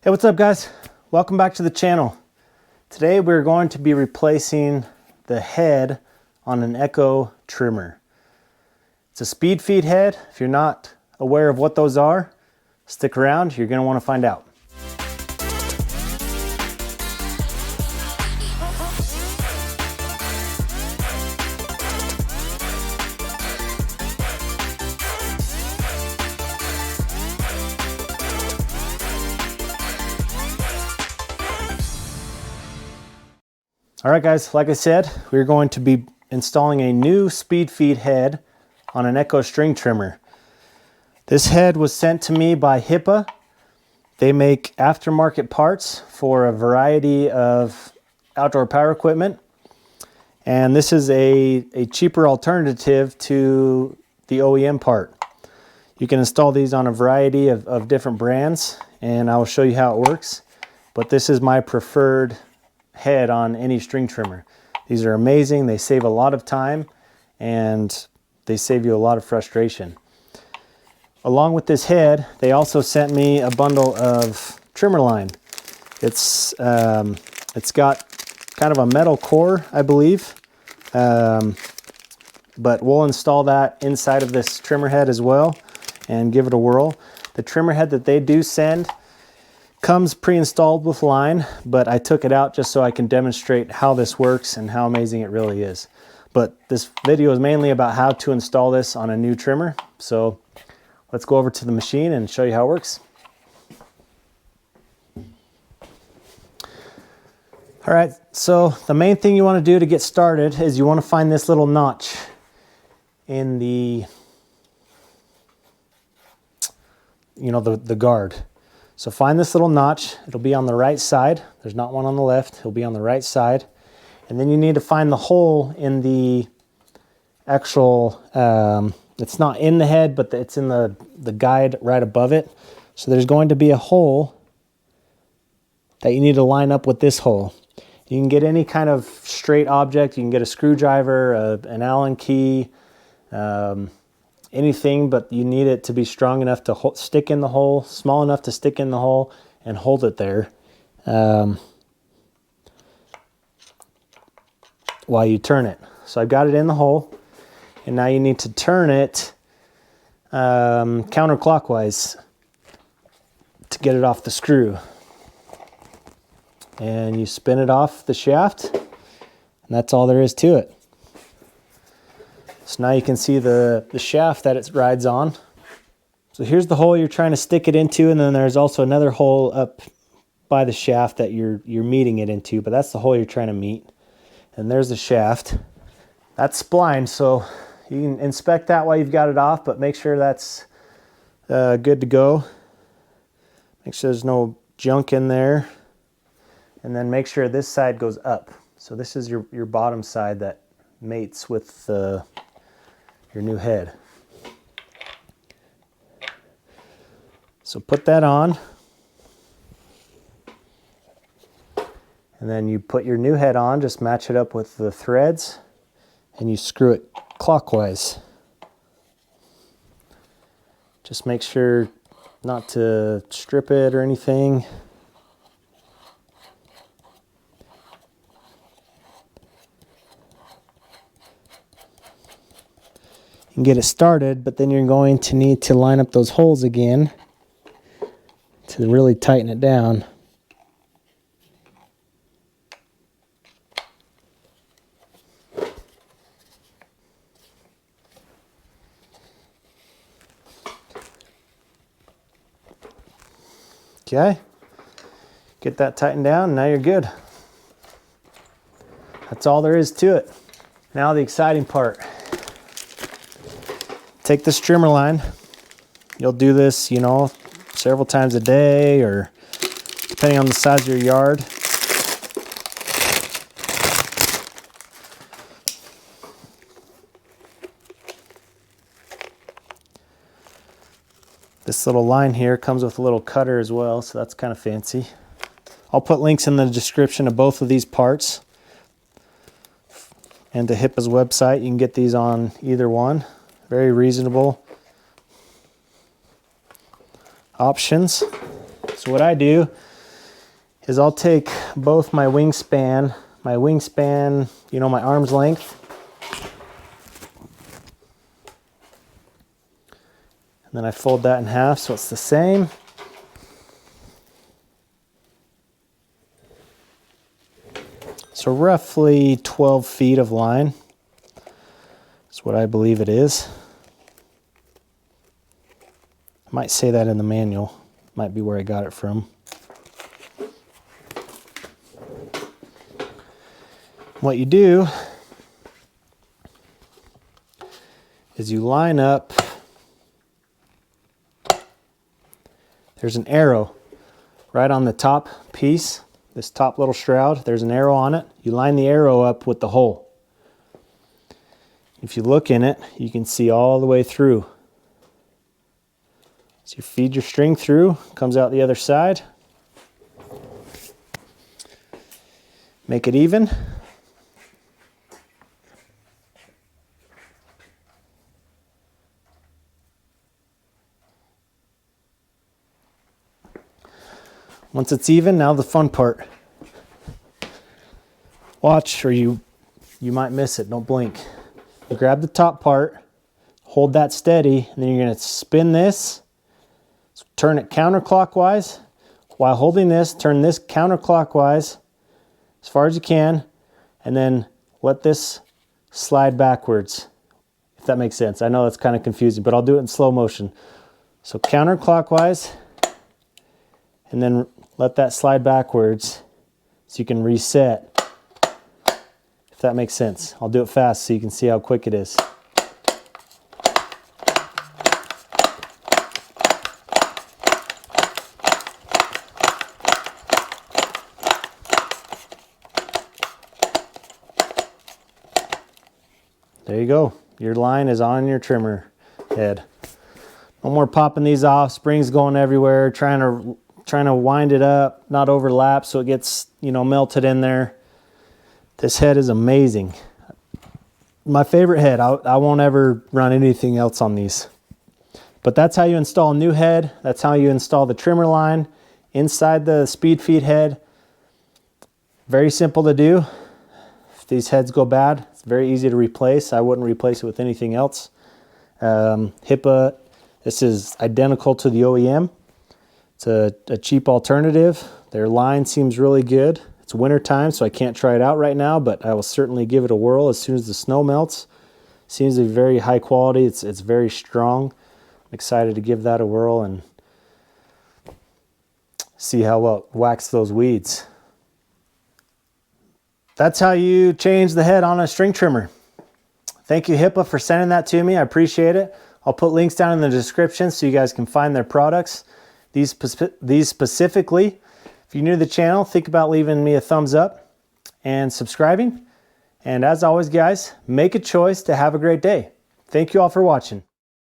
Hey, what's up guys? Welcome back to the channel. Today we're going to be replacing the head on an Echo trimmer. It's a speed feed head. If you're not aware of what those are, stick around, you're going to want to find out. All right guys, like I said, we're going to be installing a new speed feed head on an Echo string trimmer. This head was sent to me by HiPA. They make aftermarket parts for a variety of outdoor power equipment. And this is a cheaper alternative to the OEM part. You can install these on a variety of different brands, and I will show you how it works. But this is my preferred head on any string trimmer. These are amazing. They save a lot of time and they save you a lot of frustration. Along with this head, they also sent me a bundle of trimmer line. It's got kind of a metal core, I believe, but we'll install that inside of this trimmer head as well and give it a whirl. The trimmer head that they do send comes pre-installed with line, but I took it out just so I can demonstrate how this works and how amazing it really is. But this video is mainly about how to install this on a new trimmer. So let's go over to the machine and show you how it works. All right, so the main thing you want to do to get started is you want to find this little notch in the, the guard. So find this little notch. It'll be on the right side. There's not one on the left. It'll be on the right side. And then you need to find the hole in the actual, it's not in the head, but it's in the guide right above it. So there's going to be a hole that you need to line up with this hole. You can get any kind of straight object. You can get a screwdriver, an Allen key, anything, but you need it to be strong enough to stick in the hole, small enough to stick in the hole and hold it there while you turn it. So I've got it in the hole, and now you need to turn it counterclockwise to get it off the screw. And you spin it off the shaft, and that's all there is to it. So now you can see the shaft that it rides on. So here's the hole you're trying to stick it into, and then there's also another hole up by the shaft that you're meeting it into, but that's the hole you're trying to meet. And there's the shaft. That's splined, so you can inspect that while you've got it off, but make sure that's good to go. Make sure there's no junk in there. And then make sure this side goes up. So this is your bottom side that mates with your new head. So put that on, and then you put your new head on, just match it up with the threads, and you screw it clockwise. Just make sure not to strip it or anything. You can get it started, but then you're going to need to line up those holes again to really tighten it down. Okay, get that tightened down, and now you're good. That's all there is to it. Now the exciting part. Take this trimmer line. You'll do this, several times a day, or depending on the size of your yard. This little line here comes with a little cutter as well, so that's kind of fancy. I'll put links in the description of both of these parts and to HiPA's website. You can get these on either one. Very reasonable options. So what I do is I'll take both my wingspan, you know, my arm's length, and then I fold that in half so it's the same. So roughly 12 feet of line. That's what I believe it is. I might say that in the manual. Might be where I got it from. What you do is you line up. There's an arrow right on the top piece. This top little shroud, there's an arrow on it. You line the arrow up with the hole. If you look in it, you can see all the way through. So you feed your string through, comes out the other side. Make it even. Once it's even, now the fun part. Watch, or you might miss it, don't blink. You grab the top part, hold that steady, and then you're gonna spin this, turn it counterclockwise. While holding this, turn this counterclockwise as far as you can, and then let this slide backwards, if that makes sense. I know that's kind of confusing, but I'll do it in slow motion. So counterclockwise, and then let that slide backwards so you can reset, if that makes sense. I'll do it fast so you can see how quick it is. There you go. Your line is on your trimmer head. No more popping these off, springs going everywhere, trying to wind it up, not overlap so it gets, you know, melted in there. This head is amazing. My favorite head. I won't ever run anything else on these. But that's how you install a new head. That's how you install the trimmer line inside the speed feed head. Very simple to do. If these heads go bad, it's very easy to replace. I wouldn't replace it with anything else. HiPA, this is identical to the OEM. It's a cheap alternative. Their line seems really good. It's winter time, so I can't try it out right now, but I will certainly give it a whirl as soon as the snow melts. Seems to be very high quality. It's very strong. I'm excited to give that a whirl and see how well it whacks those weeds. That's how you change the head on a string trimmer. Thank you, HiPA, for sending that to me. I appreciate it. I'll put links down in the description so you guys can find their products. These specifically. If you're new to the channel, think about leaving me a thumbs up and subscribing. And as always, guys, make a choice to have a great day. Thank you all for watching.